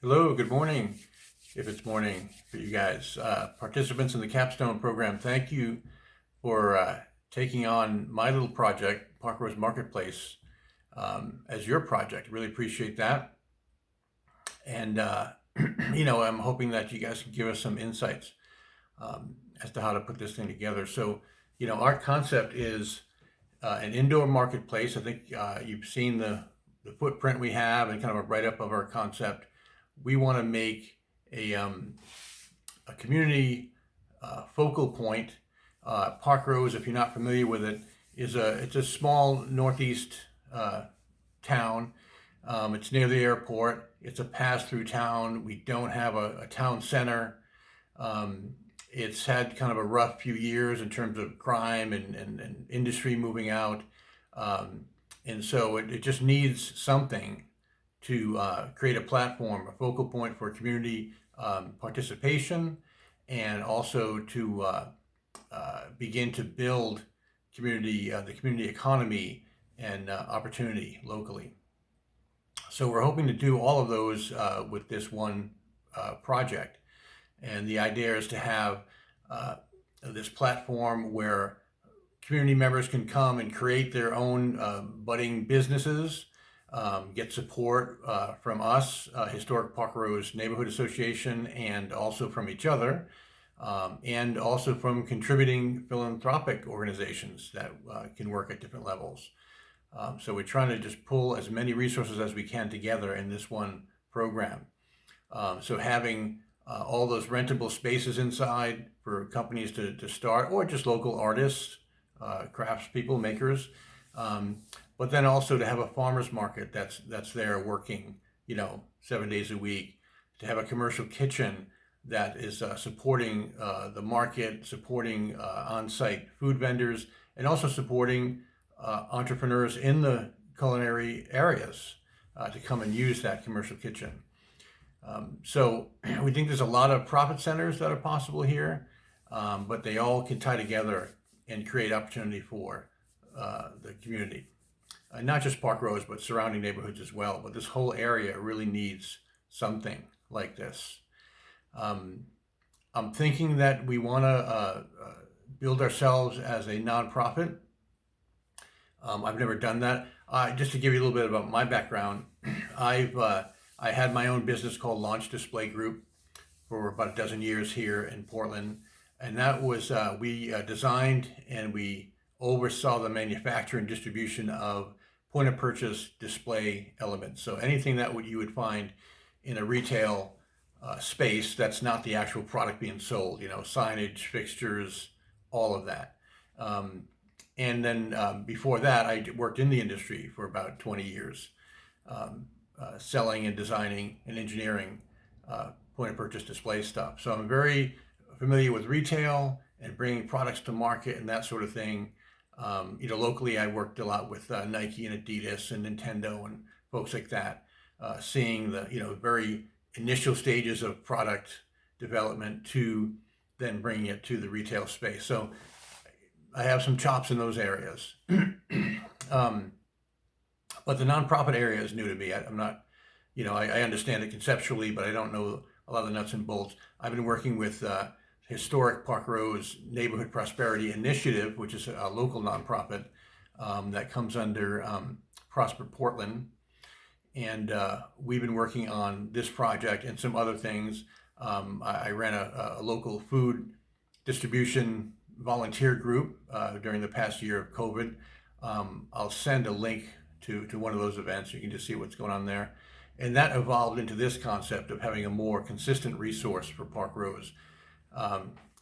Hello, good morning, if it's morning for you guys. Participants in the Capstone program, thank you for taking on my little project, Parkrose Marketplace, as your project. Really appreciate that. And, I'm hoping that you guys can give us some insights as to how to put this thing together. So, our concept is an indoor marketplace. I think you've seen the footprint we have and kind of a write-up of our concept. We want to make a community focal point. Parkrose, if you're not familiar with it, it's a small northeast town. It's near the airport. It's a pass-through town. We don't have a town center. It's had kind of a rough few years in terms of crime and industry moving out. And so it just needs something to create a platform, a focal point for community participation, and also to begin to build the community economy and opportunity locally. So we're hoping to do all of those with this one project. And the idea is to have this platform where community members can come and create their own budding businesses, get support from us, Historic Parkrose Neighborhood Association, and also from each other, and also from contributing philanthropic organizations that can work at different levels. So we're trying to just pull as many resources as we can together in this one program. So having all those rentable spaces inside for companies to start, or just local artists, craftspeople, makers, but then also to have a farmer's market that's there working, 7 days a week, to have a commercial kitchen that is supporting the market, supporting on-site food vendors, and also supporting entrepreneurs in the culinary areas to come and use that commercial kitchen. So we think there's a lot of profit centers that are possible here, but they all can tie together and create opportunity for the community. Not just Parkrose, but surrounding neighborhoods as well. But this whole area really needs something like this. I'm thinking that we want to build ourselves as a nonprofit. I've never done that. Just to give you a little bit about my background, I had my own business called Launch Display Group for about a dozen years here in Portland. And that was, we designed and we oversaw the manufacture and distribution of point of purchase display elements. So anything that you would find in a retail space that's not the actual product being sold, signage, fixtures, all of that. And then before that, I worked in the industry for about 20 years, selling and designing and engineering point of purchase display stuff. So I'm very familiar with retail and bringing products to market and that sort of thing. Locally, I worked a lot with Nike and Adidas and Nintendo and folks like that, seeing the very initial stages of product development to then bringing it to the retail space. So I have some chops in those areas. But the nonprofit area is new to me. I'm not, I understand it conceptually, but I don't know a lot of the nuts and bolts. I've been working with Historic Parkrose Neighborhood Prosperity Initiative, which is a local nonprofit that comes under Prosper Portland. And we've been working on this project and some other things. I ran a local food distribution volunteer group during the past year of COVID. I'll send a link to one of those events. You can just see what's going on there. And that evolved into this concept of having a more consistent resource for Parkrose.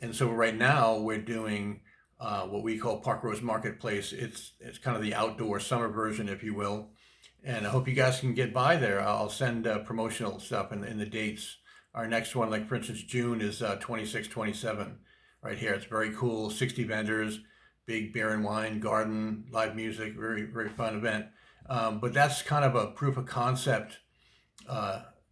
And so right now we're doing what we call Parkrose Marketplace. It's kind of the outdoor summer version, if you will. And I hope you guys can get by there. I'll send promotional stuff in the dates. Our next one, like for instance, June is 26, 27 right here. It's very cool. 60 vendors, big beer and wine, garden, live music, very, very fun event. But that's kind of a proof of concept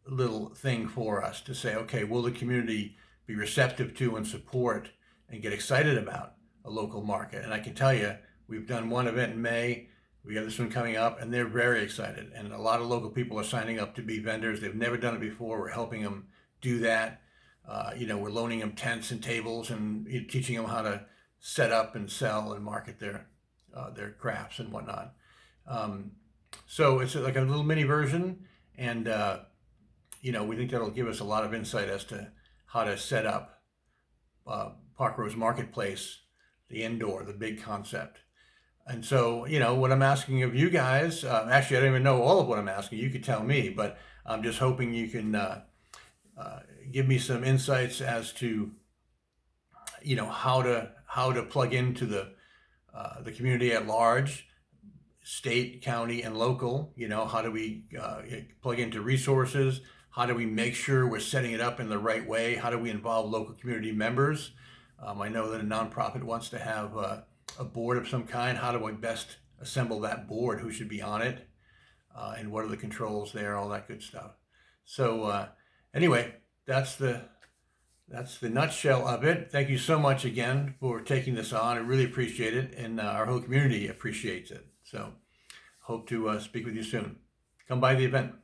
little thing for us to say, okay, will the community be receptive to and support and get excited about a local market? And I can tell you, we've done one event in May. We got this one coming up, and they're very excited. And a lot of local people are signing up to be vendors. They've never done it before. We're helping them do that. We're loaning them tents and tables and teaching them how to set up and sell and market their crafts and whatnot. Um, so it's like a little mini version, and we think that'll give us a lot of insight as to how to set up Parkrose Marketplace, the indoor, the big concept. And so, what I'm asking of you guys, actually, I don't even know all of what I'm asking. You could tell me, but I'm just hoping you can give me some insights as to, how to plug into the community at large, state, county, and local. How do we plug into resources? How do we make sure we're setting it up in the right way? How do we involve local community members? I know that a nonprofit wants to have a board of some kind. How do I best assemble that board? Who should be on it? And what are the controls there? All that good stuff. So anyway, that's the nutshell of it. Thank you so much again for taking this on. I really appreciate it, and our whole community appreciates it. So hope to speak with you soon. Come by the event.